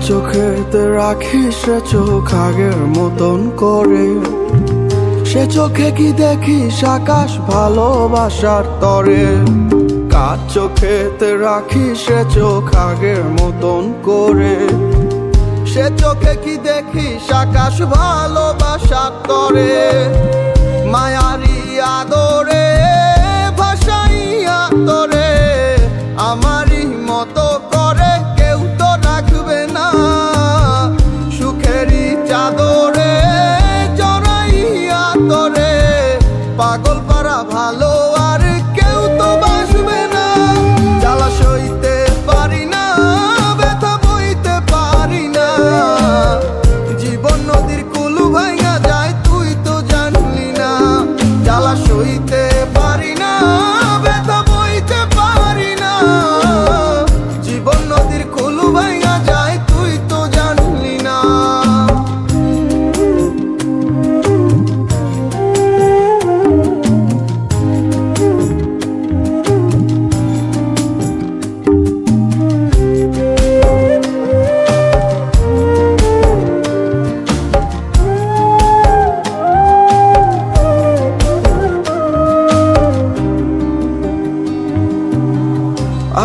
চোখেতে রাখি সে চোখ আগের মতন করে, সে চোখে কি দেখিস আকাশ ভালোবাসার তরে। কার চোখেতে রাখি সে চোখ আগের মতন করে, সে চোখে কি দেখিস আকাশ ভালোবাসার তরে। মায়ারি আদরে ভাসাইয়া তোরে, আমারই মতো করে কেউ তো রাখবে না। সুখেরই চাদরে জড়াইয়া তোরে, পাগল পারা ভালো আর কেউ তো বাসবে না। জ্বালা সইতে পারি না, ব্যথা বইতে পারি না, জীবন নদীর কুল ভাঙা যায় তুই তো জানলি না। জ্বালা সইতে পারি না, ব্যথা বইতে পারি না, জীবন নদীর কুল ভাঙা যায় তুই তো জানলি না।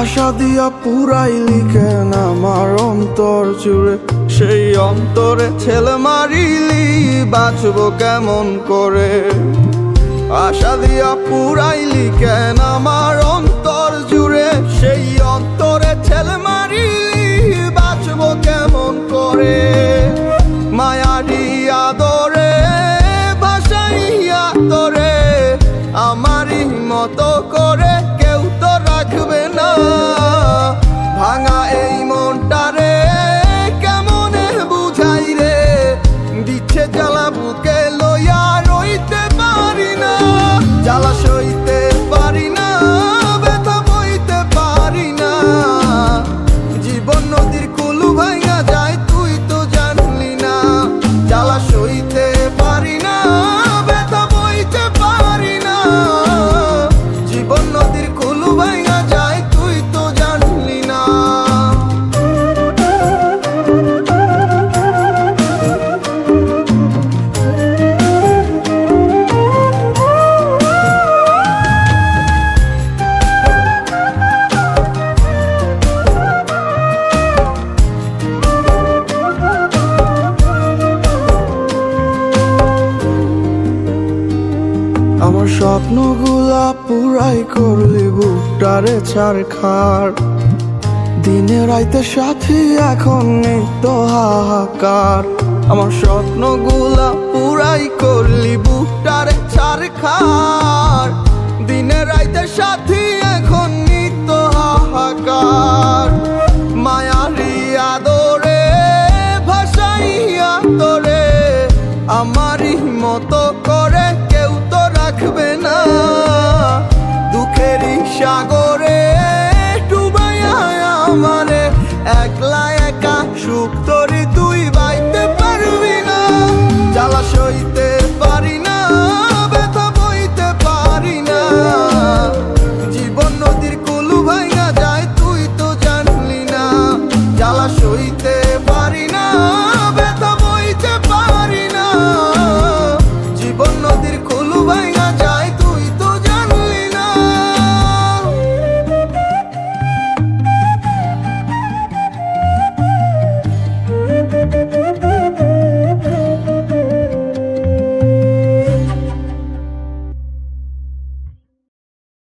আশা দিয়া পুরাইলি কেন আমার অন্তর জুড়ে, সেই অন্তরে ছেলে মারিলি বাঁচবো কেমন করে। আশা দিয়া পুরাইলি কেন আমার অন্তর জুড়ে, সেই অন্তরে ছেলে মারিলি বাঁচবো কেমন করে। মায়ারি আদরে ভাসাইয়া তোরে, আমারই মতো করে কেউ তো রাখবে না। ভাঙা এই মনটারে কেমনে বুঝাই রে, দিচ্ছে জ্বালা বুকে লইয়া রইতে পারি না। জ্বালা সইতে পারি না, ব্যথা বইতে পারি না, জীবন নদীর কুল ভাঙা যায় তুই তো জানলি না। জ্বালা সইতে পারি না, ব্যথা বইতে পারি না, জীবন নদীর কুল ভাঙা যায় তুই তো জানলি না। আমার স্বপ্নগুলা পুরাই করলি বুকটারে ছারখার, দিনে রাইতে সাথী এখন নেই তো হাহাকার। আমার স্বপ্নগুলা পুরাই করলি বুকটারে ছারখার, দিনে রাইতে সাথী এখন নেই তো হাহাকার। মায়ারি আদরে ভাসাইয়া তোরে, আমারই মতো করে কেউ তো রাখবে না। দুঃখেরই সাগর